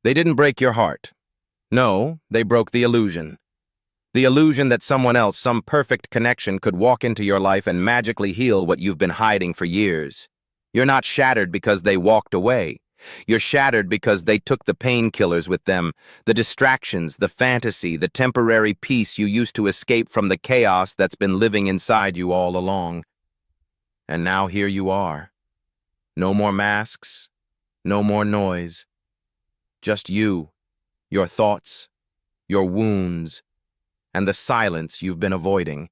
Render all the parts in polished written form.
They didn't break your heart. No, they broke the illusion. The illusion that someone else, some perfect connection, could walk into your life and magically heal what you've been hiding for years. You're not shattered because they walked away. You're shattered because they took the painkillers with them, the distractions, the fantasy, the temporary peace you used to escape from the chaos that's been living inside you all along. And now here you are. No more masks, no more noise. Just you, your thoughts, your wounds, and the silence you've been avoiding.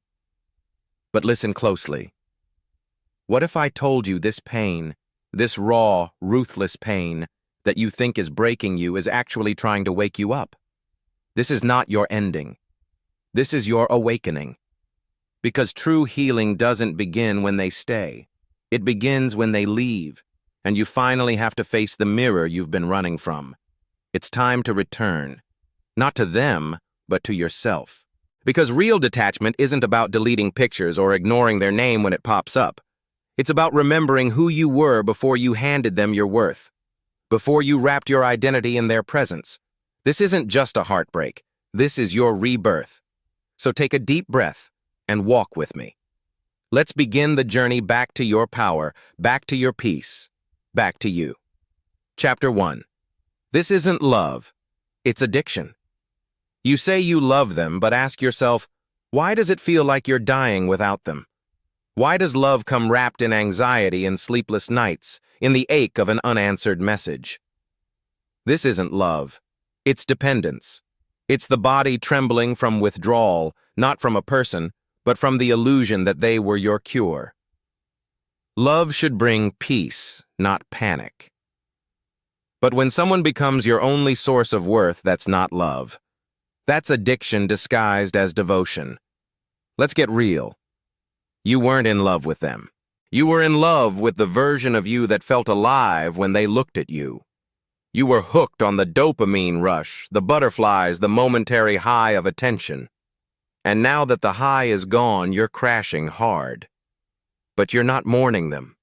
But listen closely. What if I told you this pain, this raw, ruthless pain that you think is breaking you is actually trying to wake you up? This is not your ending. This is your awakening. Because true healing doesn't begin when they stay. It begins when they leave, and you finally have to face the mirror you've been running from. It's time to return. Not to them, but to yourself. Because real detachment isn't about deleting pictures or ignoring their name when it pops up. It's about remembering who you were before you handed them your worth, before you wrapped your identity in their presence. This isn't just a heartbreak. This is your rebirth. So take a deep breath and walk with me. Let's begin the journey back to your power, back to your peace, back to you. Chapter 1. This isn't love. It's addiction. You say you love them, but ask yourself, why does it feel like you're dying without them? Why does love come wrapped in anxiety and sleepless nights, in the ache of an unanswered message? This isn't love. It's dependence. It's the body trembling from withdrawal, not from a person, but from the illusion that they were your cure. Love should bring peace, not panic. But when someone becomes your only source of worth, that's not love. That's addiction disguised as devotion. Let's get real. You weren't in love with them. You were in love with the version of you that felt alive when they looked at you. You were hooked on the dopamine rush, the butterflies, the momentary high of attention. And now that the high is gone, you're crashing hard. But you're not mourning them.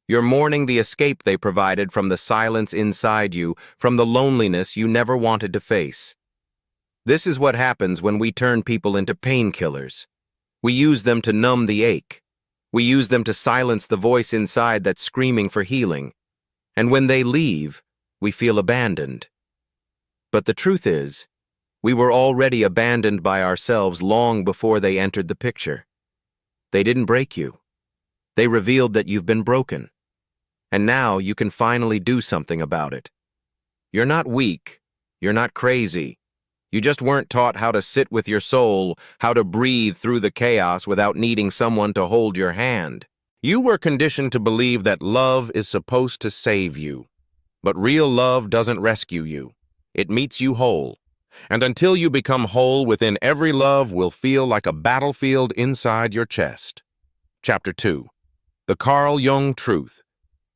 You're mourning the escape they provided from the silence inside you, from the loneliness you never wanted to face. This is what happens when we turn people into painkillers. We use them to numb the ache. We use them to silence the voice inside that's screaming for healing. And when they leave, we feel abandoned. But the truth is, we were already abandoned by ourselves long before they entered the picture. They didn't break you. They revealed that you've been broken. And now you can finally do something about it. You're not weak. You're not crazy. You just weren't taught how to sit with your soul, how to breathe through the chaos without needing someone to hold your hand. You were conditioned to believe that love is supposed to save you. But real love doesn't rescue you. It meets you whole. And until you become whole within, every love will feel like a battlefield inside your chest. Chapter 2. The Carl Jung Truth.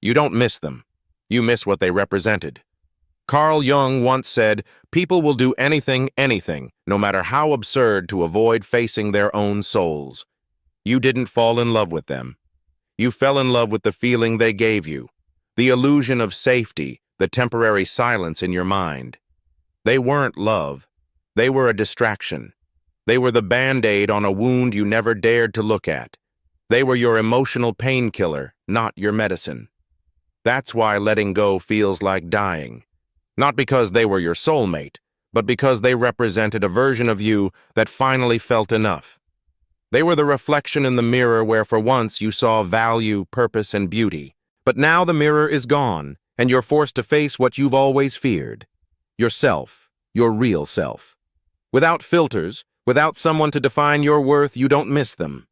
You don't miss them. You miss what they represented. Carl Jung once said, people will do anything, no matter how absurd, to avoid facing their own souls. You didn't fall in love with them. You fell in love with the feeling they gave you, the illusion of safety, the temporary silence in your mind. They weren't love. They were a distraction. They were the Band-Aid on a wound you never dared to look at. They were your emotional painkiller, not your medicine. That's why letting go feels like dying. Not because they were your soulmate, but because they represented a version of you that finally felt enough. They were the reflection in the mirror where for once you saw value, purpose, and beauty. But now the mirror is gone, and you're forced to face what you've always feared. Yourself, your real self. Without filters, without someone to define your worth, you don't miss them.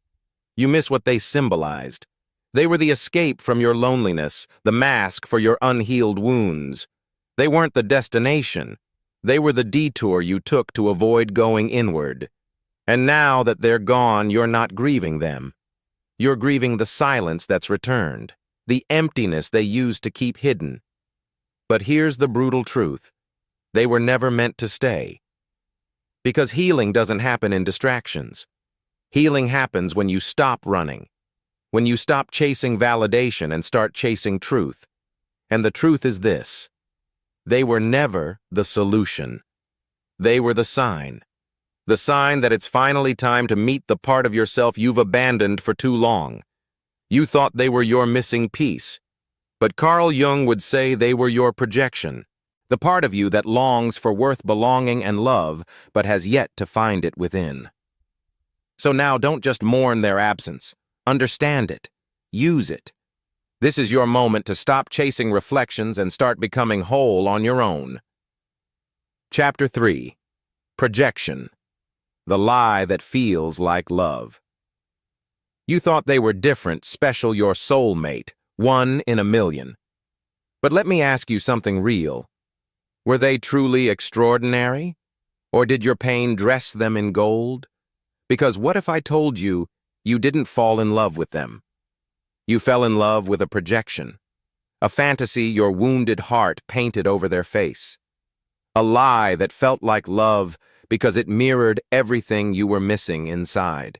You miss what they symbolized. They were the escape from your loneliness, the mask for your unhealed wounds. They weren't the destination. They were the detour you took to avoid going inward. And now that they're gone, you're not grieving them. You're grieving the silence that's returned, the emptiness they used to keep hidden. But here's the brutal truth. They were never meant to stay. Because healing doesn't happen in distractions. Healing happens when you stop running, when you stop chasing validation and start chasing truth. And the truth is this. They were never the solution. They were the sign. The sign that it's finally time to meet the part of yourself you've abandoned for too long. You thought they were your missing piece, but Carl Jung would say they were your projection, the part of you that longs for worth belonging and love, but has yet to find it within. So now don't just mourn their absence. Understand it. Use it. This is your moment to stop chasing reflections and start becoming whole on your own. Chapter 3. Projection. The lie that feels like love. You thought they were different, special, your soulmate, one in a million. But let me ask you something real. Were they truly extraordinary? Or did your pain dress them in gold? Because what if I told you you didn't fall in love with them? You fell in love with a projection, a fantasy your wounded heart painted over their face. A lie that felt like love because it mirrored everything you were missing inside.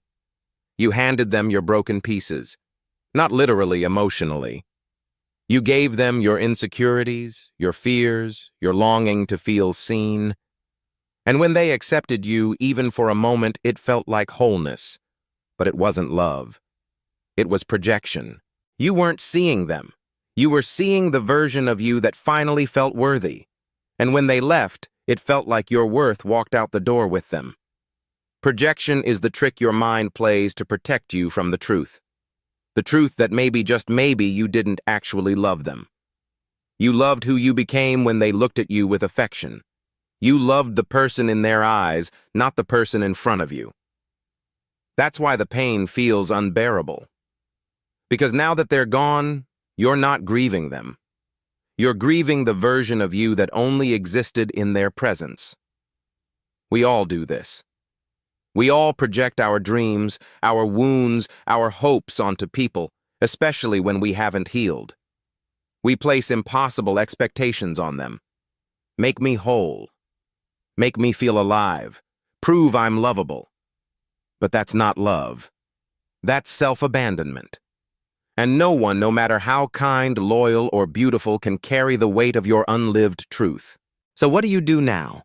You handed them your broken pieces, not literally, emotionally. You gave them your insecurities, your fears, your longing to feel seen. And when they accepted you, even for a moment, it felt like wholeness. But it wasn't love. It was projection. You weren't seeing them. You were seeing the version of you that finally felt worthy. And when they left, it felt like your worth walked out the door with them. Projection is the trick your mind plays to protect you from the truth. The truth that maybe, just maybe, you didn't actually love them. You loved who you became when they looked at you with affection. You loved the person in their eyes, not the person in front of you. That's why the pain feels unbearable. Because now that they're gone, you're not grieving them. You're grieving the version of you that only existed in their presence. We all do this. We all project our dreams, our wounds, our hopes onto people, especially when we haven't healed. We place impossible expectations on them. Make me whole. Make me feel alive. Prove I'm lovable. But that's not love. That's self-abandonment. And no one, no matter how kind, loyal, or beautiful, can carry the weight of your unlived truth. So what do you do now?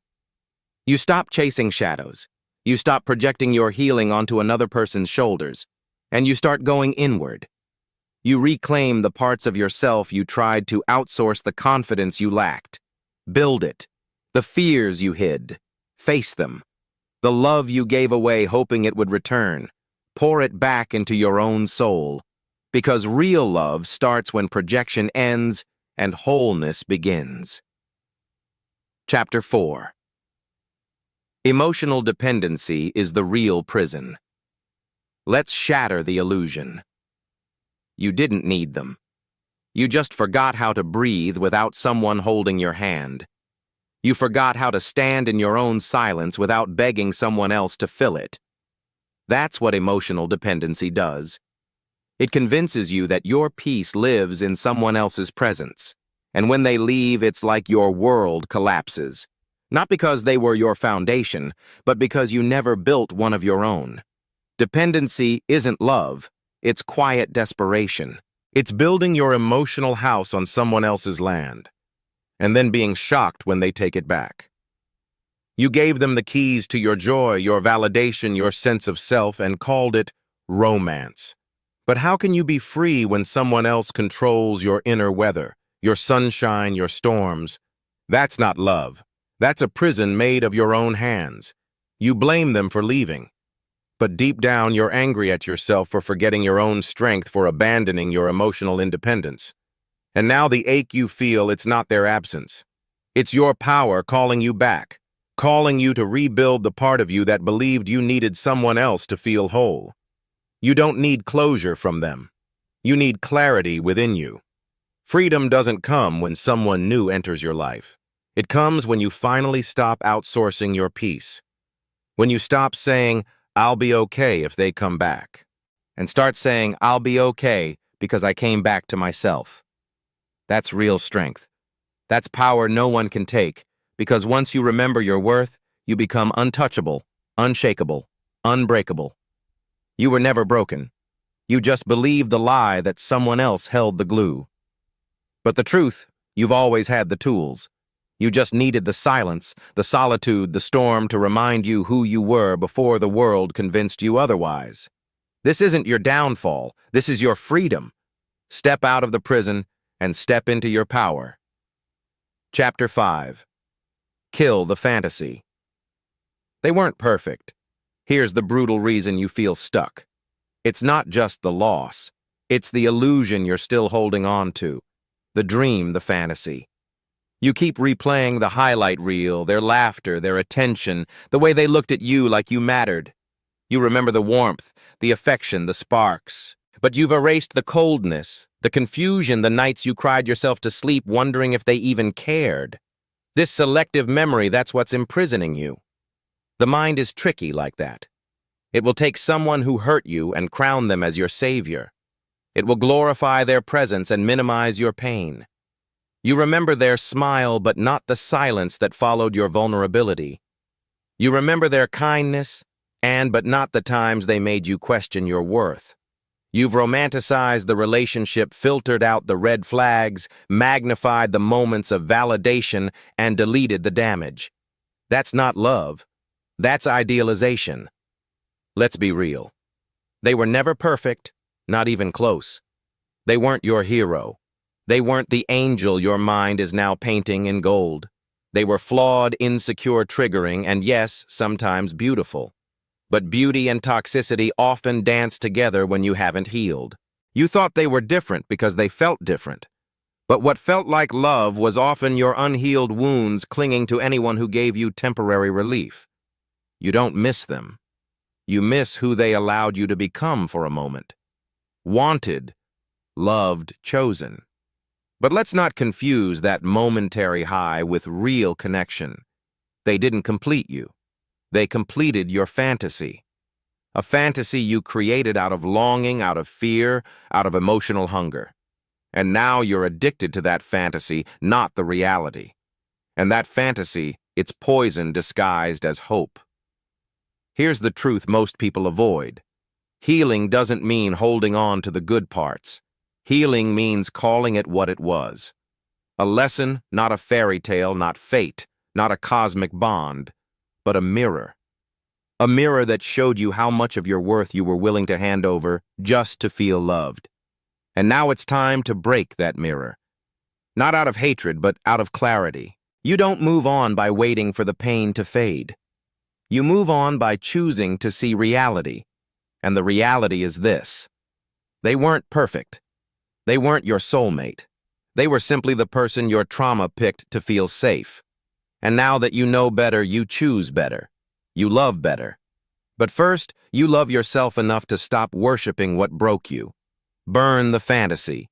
You stop chasing shadows. You stop projecting your healing onto another person's shoulders, and you start going inward. You reclaim the parts of yourself you tried to outsource, the confidence you lacked. Build it. The fears you hid. Face them. The love you gave away hoping it would return. Pour it back into your own soul. Because real love starts when projection ends and wholeness begins. Chapter 4. Emotional dependency is the real prison. Let's shatter the illusion. You didn't need them. You just forgot how to breathe without someone holding your hand. You forgot how to stand in your own silence without begging someone else to fill it. That's what emotional dependency does. It convinces you that your peace lives in someone else's presence, and when they leave, it's like your world collapses. Not because they were your foundation, but because you never built one of your own. Dependency isn't love, it's quiet desperation. It's building your emotional house on someone else's land, and then being shocked when they take it back. You gave them the keys to your joy, your validation, your sense of self, and called it romance. But how can you be free when someone else controls your inner weather, your sunshine, your storms? That's not love. That's a prison made of your own hands. You blame them for leaving. But deep down, you're angry at yourself for forgetting your own strength, for abandoning your emotional independence. And now the ache you feel, it's not their absence. It's your power calling you back, calling you to rebuild the part of you that believed you needed someone else to feel whole. You don't need closure from them. You need clarity within you. Freedom doesn't come when someone new enters your life. It comes when you finally stop outsourcing your peace. When you stop saying, "I'll be okay if they come back," and start saying, "I'll be okay because I came back to myself." That's real strength. That's power no one can take, because once you remember your worth, you become untouchable, unshakable, unbreakable. You were never broken. You just believed the lie that someone else held the glue. But the truth, you've always had the tools. You just needed the silence, the solitude, the storm to remind you who you were before the world convinced you otherwise. This isn't your downfall. This is your freedom. Step out of the prison and step into your power. Chapter 5. Kill the fantasy. They weren't perfect. Here's the brutal reason you feel stuck. It's not just the loss. It's the illusion you're still holding on to. The dream, the fantasy. You keep replaying the highlight reel, their laughter, their attention, the way they looked at you like you mattered. You remember the warmth, the affection, the sparks. But you've erased the coldness, the confusion, the nights you cried yourself to sleep wondering if they even cared. This selective memory, that's what's imprisoning you. The mind is tricky like that. It will take someone who hurt you and crown them as your savior. It will glorify their presence and minimize your pain. You remember their smile, but not the silence that followed your vulnerability. You remember their kindness, but not the times they made you question your worth. You've romanticized the relationship, filtered out the red flags, magnified the moments of validation, and deleted the damage. That's not love. That's idealization. Let's be real. They were never perfect, not even close. They weren't your hero. They weren't the angel your mind is now painting in gold. They were flawed, insecure, triggering, and yes, sometimes beautiful. But beauty and toxicity often dance together when you haven't healed. You thought they were different because they felt different. But what felt like love was often your unhealed wounds clinging to anyone who gave you temporary relief. You don't miss them. You miss who they allowed you to become for a moment. Wanted, loved, chosen. But let's not confuse that momentary high with real connection. They didn't complete you. They completed your fantasy. A fantasy you created out of longing, out of fear, out of emotional hunger. And now you're addicted to that fantasy, not the reality. And that fantasy, it's poison disguised as hope. Here's the truth most people avoid. Healing doesn't mean holding on to the good parts. Healing means calling it what it was. A lesson, not a fairy tale, not fate, not a cosmic bond, but a mirror. A mirror that showed you how much of your worth you were willing to hand over just to feel loved. And now it's time to break that mirror. Not out of hatred, but out of clarity. You don't move on by waiting for the pain to fade. You move on by choosing to see reality. And the reality is this. They weren't perfect. They weren't your soulmate. They were simply the person your trauma picked to feel safe. And now that you know better, you choose better. You love better. But first, you love yourself enough to stop worshiping what broke you. Burn the fantasy.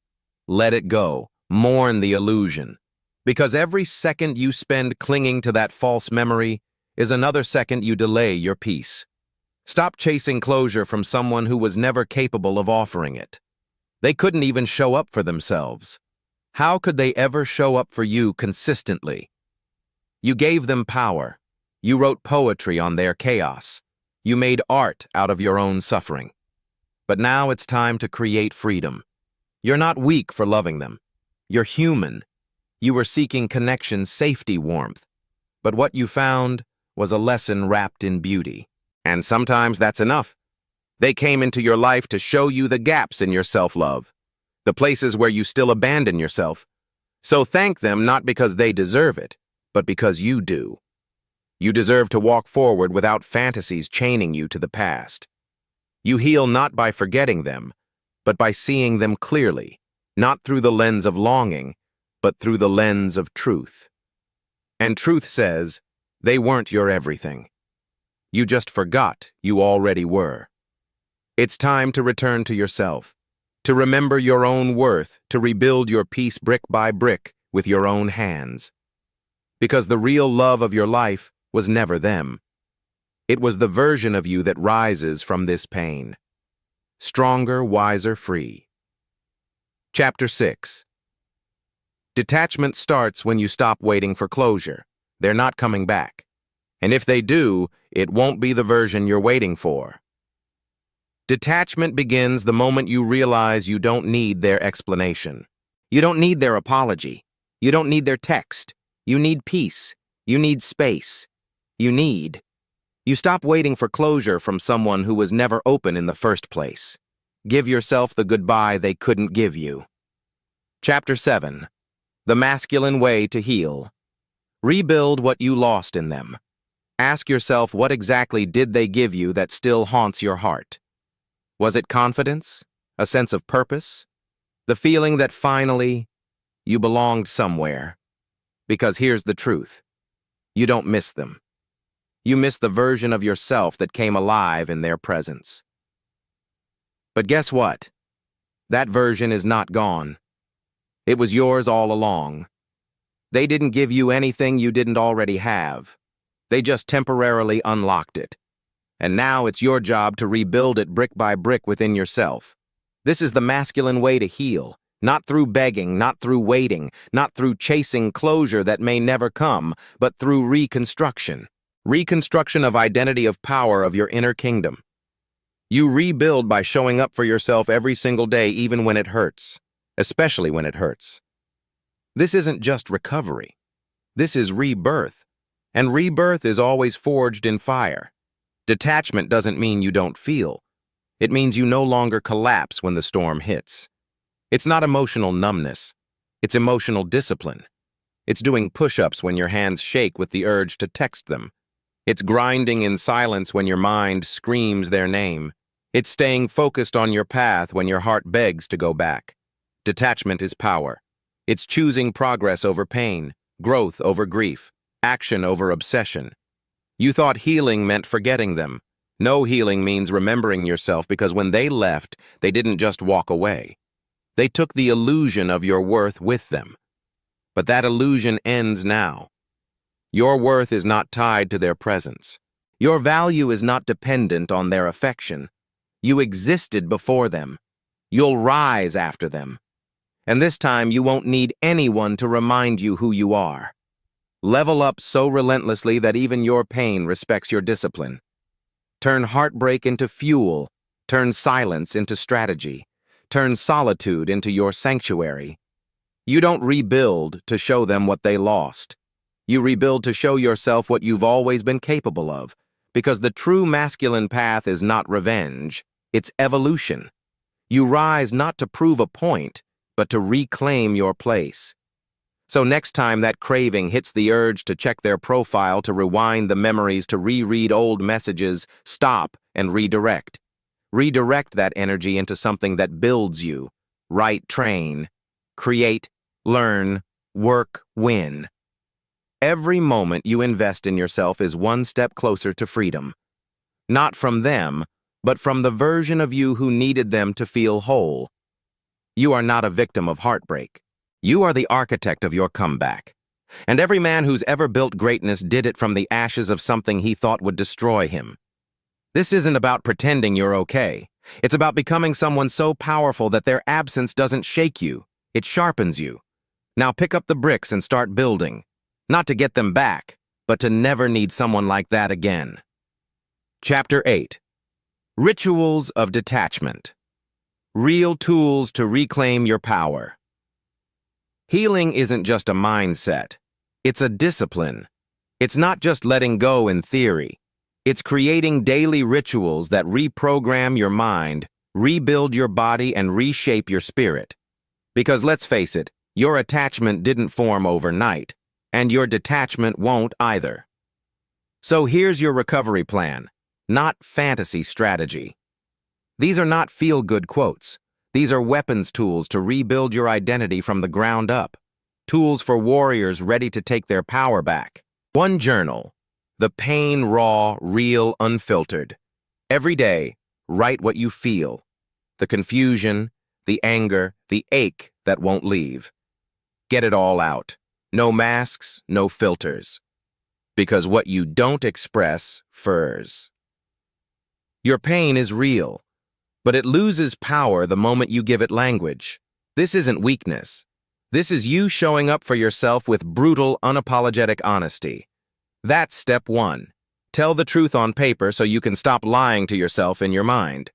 Let it go. Mourn the illusion. Because every second you spend clinging to that false memory is another second you delay your peace. Stop chasing closure from someone who was never capable of offering it. They couldn't even show up for themselves. How could they ever show up for you consistently? You gave them power. You wrote poetry on their chaos. You made art out of your own suffering. But now it's time to create freedom. You're not weak for loving them. You're human. You were seeking connection, safety, warmth. But what you found was a lesson wrapped in beauty. And sometimes that's enough. They came into your life to show you the gaps in your self-love, the places where you still abandon yourself. So thank them not because they deserve it, but because you do. You deserve to walk forward without fantasies chaining you to the past. You heal not by forgetting them, but by seeing them clearly, not through the lens of longing, but through the lens of truth. And truth says, they weren't your everything. You just forgot you already were. It's time to return to yourself, to remember your own worth, to rebuild your peace brick by brick with your own hands. Because the real love of your life was never them. It was the version of you that rises from this pain. Stronger, wiser, free. Chapter 6. Detachment starts when you stop waiting for closure. They're not coming back. And if they do, it won't be the version you're waiting for. Detachment begins the moment you realize you don't need their explanation. You don't need their apology. You don't need their text. You need peace. You need space. You stop waiting for closure from someone who was never open in the first place. Give yourself the goodbye they couldn't give you. Chapter 7. The Masculine Way to Heal. Rebuild what you lost in them. Ask yourself, what exactly did they give you that still haunts your heart? Was it confidence? A sense of purpose? The feeling that finally you belonged somewhere? Because here's the truth. You don't miss them. You miss the version of yourself that came alive in their presence. But guess what? That version is not gone. It was yours all along. They didn't give you anything you didn't already have. They just temporarily unlocked it. And now it's your job to rebuild it brick by brick within yourself. This is the masculine way to heal, not through begging, not through waiting, not through chasing closure that may never come, but through reconstruction. Reconstruction of identity, of power, of your inner kingdom. You rebuild by showing up for yourself every single day, even when it hurts, especially when it hurts. This isn't just recovery. This is rebirth. And rebirth is always forged in fire. Detachment doesn't mean you don't feel. It means you no longer collapse when the storm hits. It's not emotional numbness. It's emotional discipline. It's doing push-ups when your hands shake with the urge to text them. It's grinding in silence when your mind screams their name. It's staying focused on your path when your heart begs to go back. Detachment is power. It's choosing progress over pain, growth over grief, action over obsession. You thought healing meant forgetting them. No, healing means remembering yourself, because when they left, they didn't just walk away. They took the illusion of your worth with them. But that illusion ends now. Your worth is not tied to their presence. Your value is not dependent on their affection. You existed before them. You'll rise after them. And this time you won't need anyone to remind you who you are. Level up so relentlessly that even your pain respects your discipline. Turn heartbreak into fuel. Turn silence into strategy. Turn solitude into your sanctuary. You don't rebuild to show them what they lost. You rebuild to show yourself what you've always been capable of, because the true masculine path is not revenge, it's evolution. You rise not to prove a point, but to reclaim your place. So next time that craving hits the urge to check their profile, to rewind the memories, to reread old messages, stop and redirect. Redirect that energy into something that builds you. Right train. Create, learn, work, win. Every moment you invest in yourself is one step closer to freedom. Not from them, but from the version of you who needed them to feel whole. You are not a victim of heartbreak. You are the architect of your comeback. And every man who's ever built greatness did it from the ashes of something he thought would destroy him. This isn't about pretending you're okay. It's about becoming someone so powerful that their absence doesn't shake you. It sharpens you. Now pick up the bricks and start building. Not to get them back, but to never need someone like that again. Chapter 8. Rituals of Detachment. Real tools to reclaim your power. Healing isn't just a mindset. It's a discipline. It's not just letting go in theory. It's creating daily rituals that reprogram your mind, rebuild your body, and reshape your spirit. Because let's face it, your attachment didn't form overnight. And your detachment won't either. So here's your recovery plan, not fantasy strategy. These are not feel-good quotes. These are weapons tools to rebuild your identity from the ground up. Tools for warriors ready to take their power back. One journal. The pain raw, real, unfiltered. Every day, write what you feel. The confusion, the anger, the ache that won't leave. Get it all out. No masks, no filters. Because what you don't express furs. Your pain is real, but it loses power the moment you give it language. This isn't weakness. This is you showing up for yourself with brutal, unapologetic honesty. That's step 1. Tell the truth on paper so you can stop lying to yourself in your mind.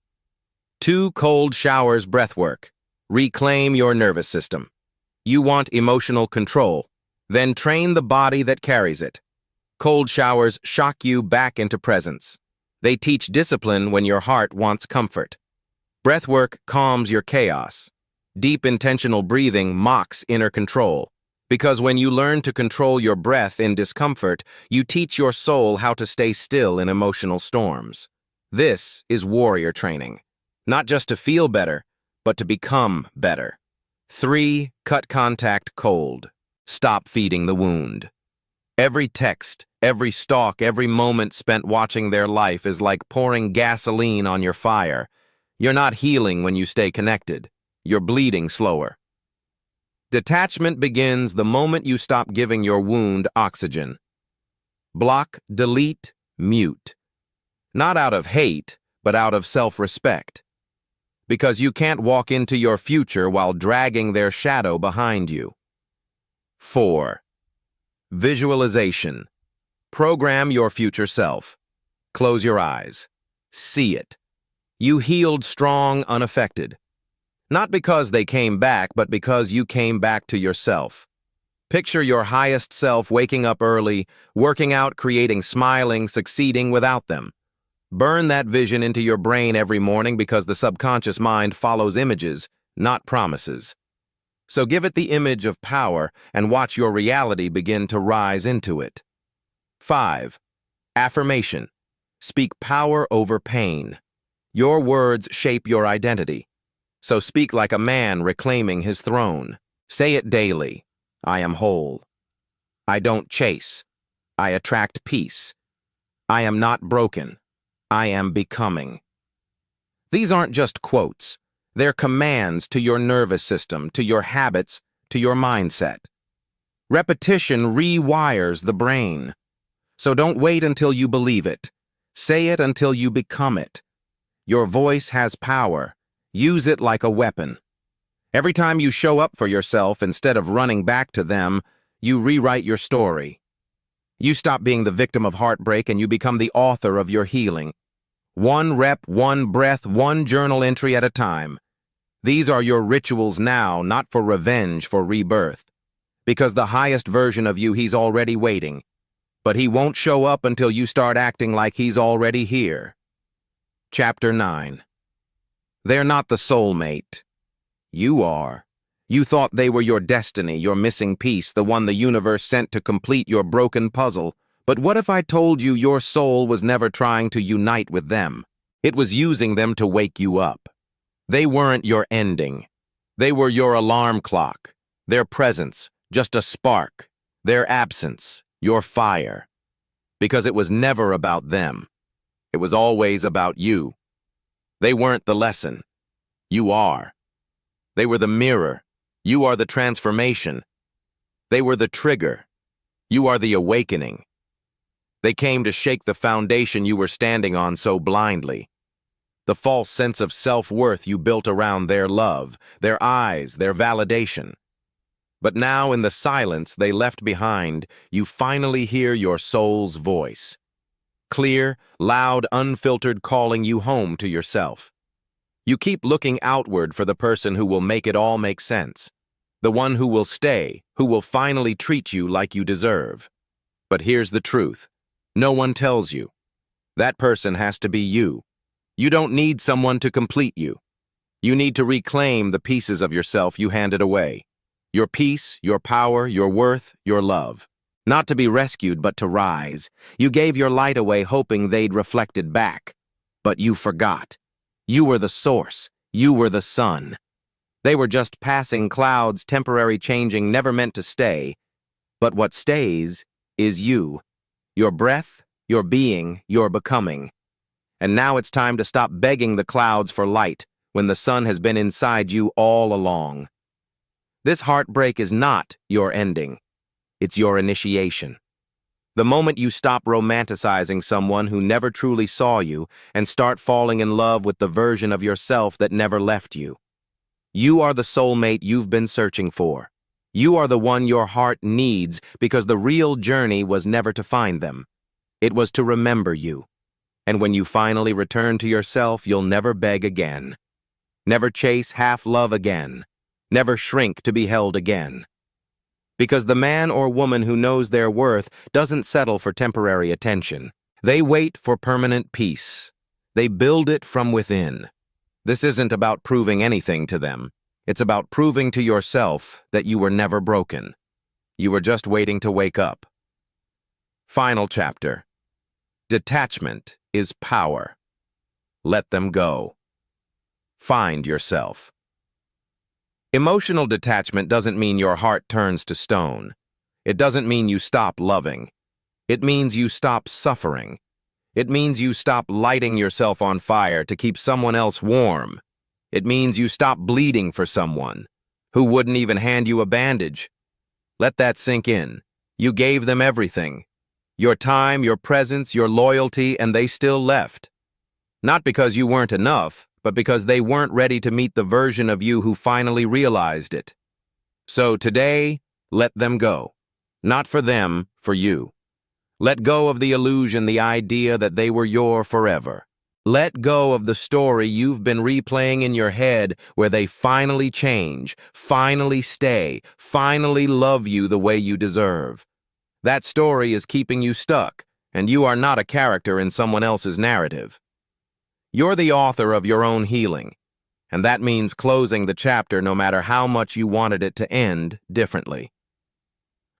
2 cold showers breathwork. Reclaim your nervous system. You want emotional control. Then train the body that carries it. Cold showers shock you back into presence. They teach discipline when your heart wants comfort. Breathwork calms your chaos. Deep intentional breathing mocks inner control. Because when you learn to control your breath in discomfort, you teach your soul how to stay still in emotional storms. This is warrior training. Not just to feel better, but to become better. 3. Cut contact cold. Stop feeding the wound. Every text, every stalk, every moment spent watching their life is like pouring gasoline on your fire. You're not healing when you stay connected. You're bleeding slower. Detachment begins the moment you stop giving your wound oxygen. Block, delete, mute. Not out of hate, but out of self-respect. Because you can't walk into your future while dragging their shadow behind you. 4. Visualization. Program your future self. Close your eyes. See it. You healed strong, unaffected. Not because they came back, but because you came back to yourself. Picture your highest self waking up early, working out, creating, smiling, succeeding without them. Burn that vision into your brain every morning because the subconscious mind follows images, not promises. So give it the image of power and watch your reality begin to rise into it. 5. Affirmation. Speak power over pain. Your words shape your identity. So speak like a man reclaiming his throne. Say it daily. I am whole. I don't chase. I attract peace. I am not broken. I am becoming. These aren't just quotes. They're commands to your nervous system, to your habits, to your mindset. Repetition rewires the brain. So don't wait until you believe it. Say it until you become it. Your voice has power. Use it like a weapon. Every time you show up for yourself instead of running back to them, you rewrite your story. You stop being the victim of heartbreak and you become the author of your healing. One rep, one breath, one journal entry at a time. These are your rituals now, not for revenge, for rebirth. Because the highest version of you, he's already waiting. But he won't show up until you start acting like he's already here. Chapter 9. They're not the soulmate. You are. You thought they were your destiny, your missing piece, the one the universe sent to complete your broken puzzle. But what if I told you your soul was never trying to unite with them? It was using them to wake you up. They weren't your ending. They were your alarm clock. Their presence, just a spark. Their absence, your fire. Because it was never about them. It was always about you. They weren't the lesson. You are. They were the mirror. You are the transformation. They were the trigger. You are the awakening. They came to shake the foundation you were standing on so blindly. The false sense of self-worth you built around their love, their eyes, their validation. But now in the silence they left behind, you finally hear your soul's voice. Clear, loud, unfiltered, calling you home to yourself. You keep looking outward for the person who will make it all make sense. The one who will stay, who will finally treat you like you deserve. But here's the truth. No one tells you. That person has to be you. You don't need someone to complete you. You need to reclaim the pieces of yourself you handed away. Your peace, your power, your worth, your love. Not to be rescued, but to rise. You gave your light away hoping they'd reflect it back. But you forgot. You were the source. You were the sun. They were just passing clouds, temporary, changing, never meant to stay. But what stays is you. Your breath, your being, your becoming. And now it's time to stop begging the clouds for light when the sun has been inside you all along. This heartbreak is not your ending. It's your initiation. The moment you stop romanticizing someone who never truly saw you and start falling in love with the version of yourself that never left you. You are the soulmate you've been searching for. You are the one your heart needs because the real journey was never to find them. It was to remember you. And when you finally return to yourself, you'll never beg again. Never chase half love again. Never shrink to be held again. Because the man or woman who knows their worth doesn't settle for temporary attention. They wait for permanent peace. They build it from within. This isn't about proving anything to them. It's about proving to yourself that you were never broken. You were just waiting to wake up. Final chapter. Detachment is power. Let them go. Find yourself. Emotional detachment doesn't mean your heart turns to stone. It doesn't mean you stop loving. It means you stop suffering. It means you stop lighting yourself on fire to keep someone else warm. It means you stop bleeding for someone who wouldn't even hand you a bandage. Let that sink in. You gave them everything. Your time, your presence, your loyalty, and they still left. Not because you weren't enough, but because they weren't ready to meet the version of you who finally realized it. So today, let them go. Not for them, for you. Let go of the illusion, the idea that they were your forever. Let go of the story you've been replaying in your head where they finally change, finally stay, finally love you the way you deserve. That story is keeping you stuck, and you are not a character in someone else's narrative. You're the author of your own healing, and that means closing the chapter no matter how much you wanted it to end differently.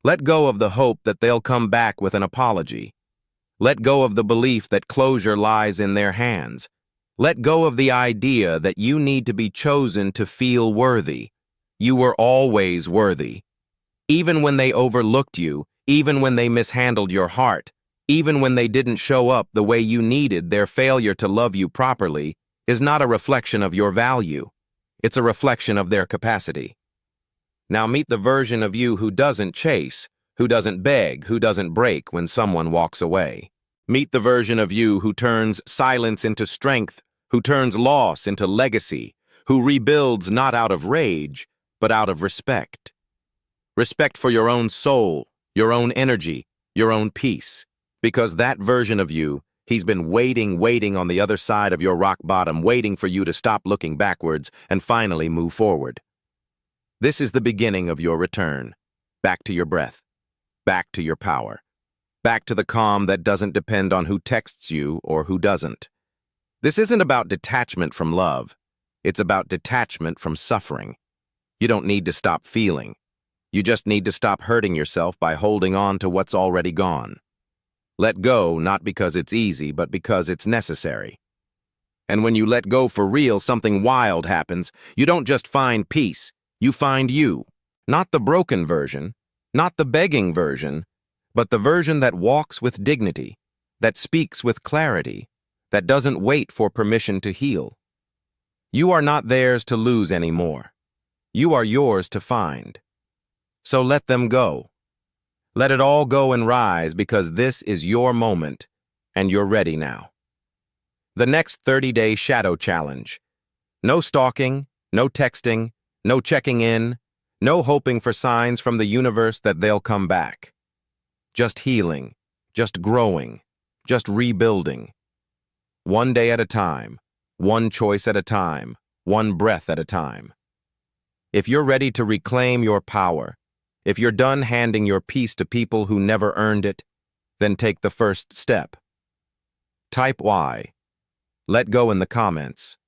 Let go of the hope that they'll come back with an apology. Let go of the belief that closure lies in their hands. Let go of the idea that you need to be chosen to feel worthy. You were always worthy. Even when they overlooked you, even when they mishandled your heart, even when they didn't show up the way you needed, their failure to love you properly is not a reflection of your value. It's a reflection of their capacity. Now meet the version of you who doesn't chase, who doesn't beg, who doesn't break when someone walks away. Meet the version of you who turns silence into strength, who turns loss into legacy, who rebuilds not out of rage, but out of respect. Respect for your own soul, your own energy, your own peace. Because that version of you, he's been waiting on the other side of your rock bottom, waiting for you to stop looking backwards and finally move forward. This is the beginning of your return. Back to your breath. Back to your power. Back to the calm that doesn't depend on who texts you or who doesn't. This isn't about detachment from love. It's about detachment from suffering. You don't need to stop feeling. You just need to stop hurting yourself by holding on to what's already gone. Let go, not because it's easy, but because it's necessary. And when you let go for real, something wild happens. You don't just find peace, you find you. Not the broken version, not the begging version, but the version that walks with dignity, that speaks with clarity, that doesn't wait for permission to heal. You are not theirs to lose anymore. You are yours to find. So let them go. Let it all go and rise, because this is your moment, and you're ready now. The next 30-day shadow challenge. No stalking, no texting, no checking in, no hoping for signs from the universe that they'll come back. Just healing, just growing, just rebuilding. One day at a time, one choice at a time, one breath at a time. If you're ready to reclaim your power, if you're done handing your peace to people who never earned it, then take the first step. Type Y. Let go in the comments.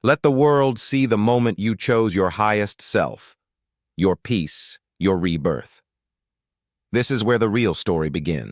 Let the world see the moment you chose your highest self, your peace, your rebirth. This is where the real story begins.